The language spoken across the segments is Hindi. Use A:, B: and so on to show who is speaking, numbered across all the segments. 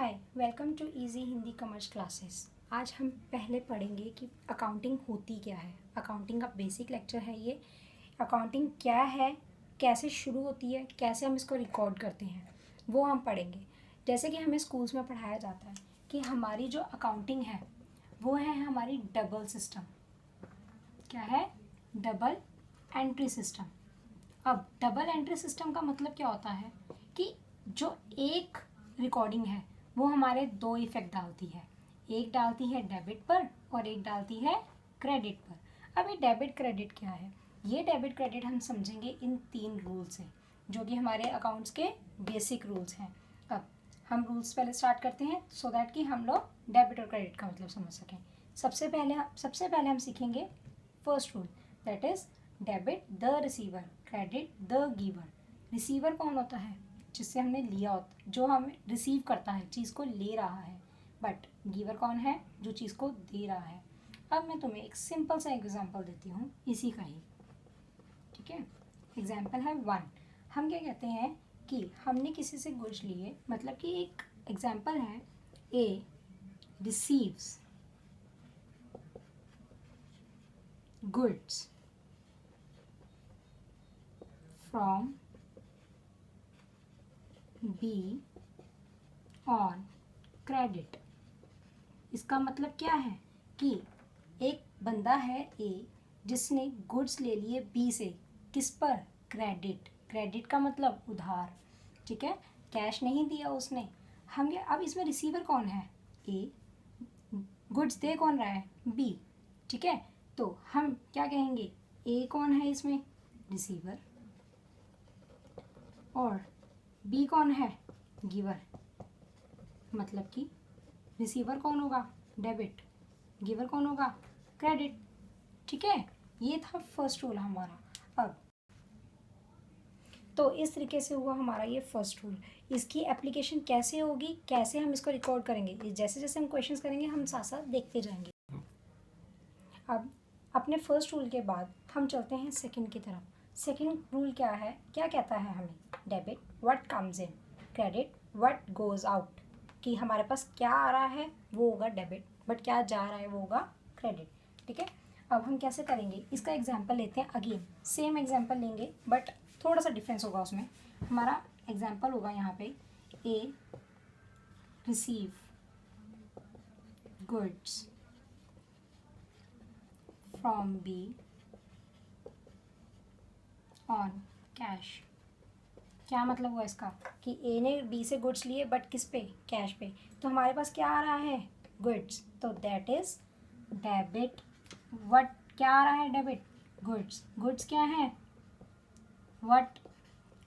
A: Hi, welcome to easy Hindi commerce classes. आज हम पहले पढ़ेंगे कि अकाउंटिंग होती क्या है। अकाउंटिंग का बेसिक लेक्चर है ये। अकाउंटिंग क्या है, कैसे शुरू होती है, कैसे हम इसको रिकॉर्ड करते हैं, वो हम पढ़ेंगे। जैसे कि हमें स्कूल्स में पढ़ाया जाता है कि हमारी जो अकाउंटिंग है वो है हमारी डबल सिस्टम। क्या है? Double entry system. अब डबल एंट्री सिस्टम का मतलब क्या होता है कि जो एक रिकॉर्डिंग है वो हमारे दो इफेक्ट डालती है। एक डालती है डेबिट पर और एक डालती है क्रेडिट पर। अब ये डेबिट क्रेडिट क्या है? ये डेबिट क्रेडिट हम समझेंगे इन 3 रूल से, जो कि हमारे अकाउंट्स के बेसिक रूल्स हैं। अब हम रूल्स पहले स्टार्ट करते हैं सो दैट कि हम लोग डेबिट और क्रेडिट का मतलब समझ सकें। सबसे पहले हम सीखेंगे first rule, that is debit the receiver, credit the giver. Receiver कौन होता है? जिससे हमने लिया होता, जो हमें रिसीव करता है, चीज़ को ले रहा है। बट गिवर कौन है? जो चीज़ को दे रहा है। अब मैं तुम्हें एक सिंपल सा एग्जांपल देती हूँ इसी का ही, ठीक है। एग्जांपल है 1। हम क्या कहते हैं कि हमने किसी से गुड्स लिए, मतलब कि एक एग्जांपल है A receives goods from B on credit. इसका मतलब क्या है कि एक बंदा है ए जिसने गुड्स ले लिए बी से, किस पर? क्रेडिट। क्रेडिट का मतलब उधार, ठीक है, कैश नहीं दिया उसने। हम क्या, अब इसमें रिसीवर कौन है? ए। गुड्स दे कौन रहा है? बी, ठीक है। तो हम क्या कहेंगे, ए कौन है इसमें? रिसीवर। और बी कौन है? गिवर। मतलब कि रिसीवर कौन होगा? डेबिट। गिवर कौन होगा? क्रेडिट, ठीक है। ये था फर्स्ट रूल हमारा। अब तो इस तरीके से हुआ हमारा ये फर्स्ट रूल। इसकी एप्लीकेशन कैसे होगी, कैसे हम इसको रिकॉर्ड करेंगे, जैसे जैसे हम क्वेश्चंस करेंगे हम साथ साथ देखते जाएंगे। अब अपने फर्स्ट रूल के बाद हम चलते हैं सेकंड की तरफ। सेकंड रूल क्या है, क्या कहता है हमें? Debit what comes in, credit what goes out. कि हमारे पास क्या आ रहा है वो होगा डेबिट, बट क्या जा रहा है वो होगा क्रेडिट, ठीक है। अब हम कैसे करेंगे, इसका एग्जाम्पल लेते हैं। अगेन सेम एग्जाम्पल लेंगे बट थोड़ा सा डिफरेंस होगा उसमें। हमारा एग्जाम्पल होगा यहाँ पे A receive goods from B on cash. क्या मतलब हुआ इसका कि ए ने बी से गुड्स लिए बट किस पे? कैश पे। तो हमारे पास क्या आ रहा है? गुड्स। तो दैट इज डेबिट व्हाट, क्या आ रहा है? Debit goods. गुड्स क्या है? व्हाट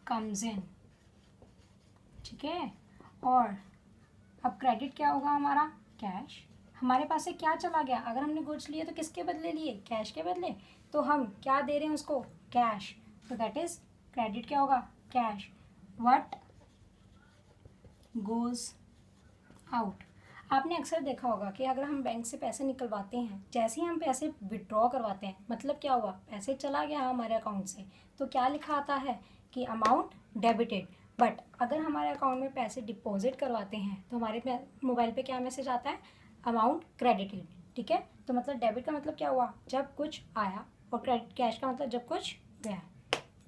A: कम्स इन, ठीक है। और अब क्रेडिट क्या होगा हमारा? कैश। हमारे पास से क्या चला गया? अगर हमने गुड्स लिए तो किसके बदले लिए? कैश के बदले। तो हम क्या दे रहे हैं उसको? कैश। तो दैट इज क्रेडिट क्या होगा? कैश। What goes out. आपने अक्सर देखा होगा कि अगर हम बैंक से पैसे निकलवाते हैं, जैसे ही हम पैसे विड्रॉ करवाते हैं, मतलब क्या हुआ? पैसे चला गया हमारे अकाउंट से, तो क्या लिखा आता है कि अमाउंट डेबिटेड। बट अगर हमारे अकाउंट में पैसे डिपॉजिट करवाते हैं तो हमारे मोबाइल पे क्या मैसेज आता है? अमाउंट क्रेडिटेड, ठीक है। तो मतलब डेबिट का मतलब क्या हुआ? जब कुछ आया, और क्रेडिट कैश का मतलब जब कुछ गया,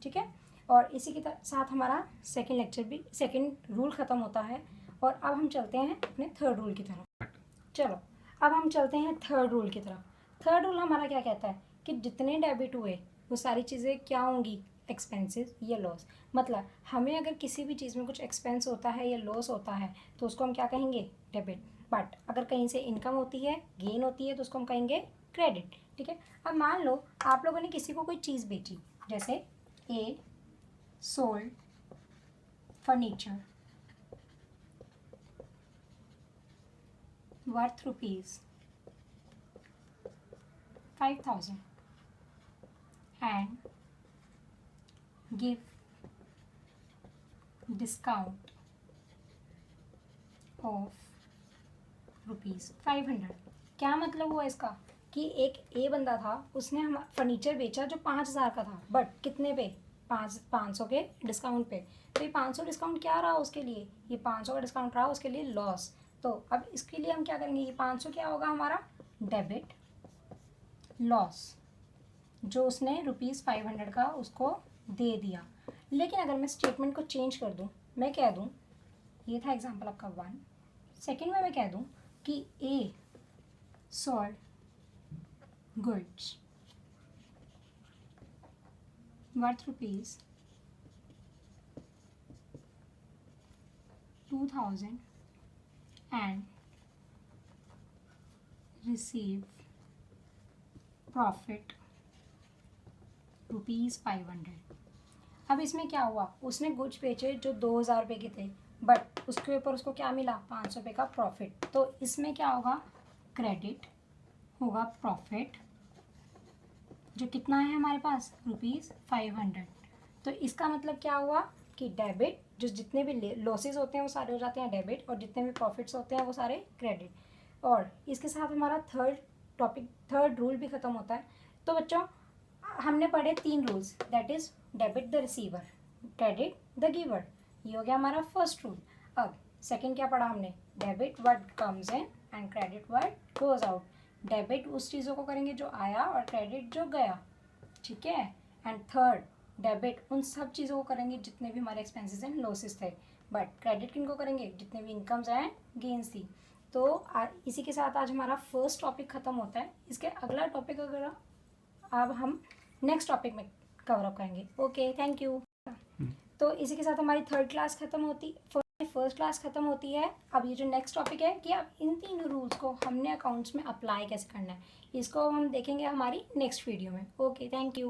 A: ठीक है। और इसी के साथ हमारा सेकंड लेक्चर भी, सेकंड रूल ख़त्म होता है। और अब हम चलते हैं अपने थर्ड रूल की तरफ। चलो अब हम चलते हैं थर्ड रूल की तरफ। थर्ड रूल हमारा क्या कहता है कि जितने डेबिट हुए वो सारी चीज़ें क्या होंगी? एक्सपेंसेस या लॉस। मतलब हमें अगर किसी भी चीज़ में कुछ एक्सपेंस होता है या लॉस होता है तो उसको हम क्या कहेंगे? डेबिट। बट अगर कहीं से इनकम होती है, गेन होती है, तो उसको हम कहेंगे क्रेडिट, ठीक है। अब मान लो आप लोगों ने किसी को कोई चीज़ बेची, जैसे ए sold furniture worth rupees 5,000 and give discount of rupees 500। क्या मतलब हुआ इसका कि एक ए बंदा था, उसने हम फर्नीचर बेचा जो 5,000 का था, बट कितने पे? 500 के डिस्काउंट पे। तो ये 500 डिस्काउंट क्या रहा उसके लिए? ये 500 का डिस्काउंट रहा उसके लिए लॉस। तो अब इसके लिए हम क्या करेंगे, ये 500 क्या होगा हमारा डेबिट लॉस जो उसने ₹500 का उसको दे दिया। लेकिन अगर मैं स्टेटमेंट को चेंज कर दूं, मैं कह दूं, ये था एग्जांपल आपका 1, सेकंड में मैं कह दूं कि ए sold goods worth ₹2000 and receive profit ₹500। अब इसमें क्या हुआ, उसने गुड्स बेचे जो 2000 रुपये के थे, बट उसके ऊपर उसको क्या मिला 500 रुपये का प्रॉफिट। तो इसमें क्या होगा, क्रेडिट होगा प्रॉफिट जो कितना है हमारे पास ₹500। तो इसका मतलब क्या हुआ कि डेबिट जो जितने भी लॉसेस होते हैं वो सारे हो जाते हैं डेबिट, और जितने भी प्रॉफिट्स होते हैं वो सारे क्रेडिट। और इसके साथ हमारा थर्ड रूल भी ख़त्म होता है। तो बच्चों हमने पढ़े 3 rules, that is debit the receiver, credit the giver, ये हो गया हमारा फर्स्ट रूल। अब सेकंड क्या पढ़ा हमने, debit what comes in and credit what goes out. Debit उस चीज़ों को करेंगे जो आया और क्रेडिट जो गया, ठीक है। एंड थर्ड, डेबिट उन सब चीज़ों को करेंगे जितने भी हमारे एक्सपेंसेस एंड लॉसेस थे, बट क्रेडिट किन को करेंगे, जितने भी इनकम्स एंड गेन्स थी। तो इसी के साथ आज हमारा फर्स्ट टॉपिक ख़त्म होता है। इसके अगला टॉपिक अगर अब हम नेक्स्ट टॉपिक में कवर अप करेंगे। Okay, thank you. तो इसी के साथ हमारी फर्स्ट क्लास ख़त्म होती है। अब ये जो नेक्स्ट टॉपिक है कि अब इन 3 रूल्स को हमने अकाउंट्स में अप्लाई कैसे करना है, इसको हम देखेंगे हमारी नेक्स्ट वीडियो में। Okay, thank you.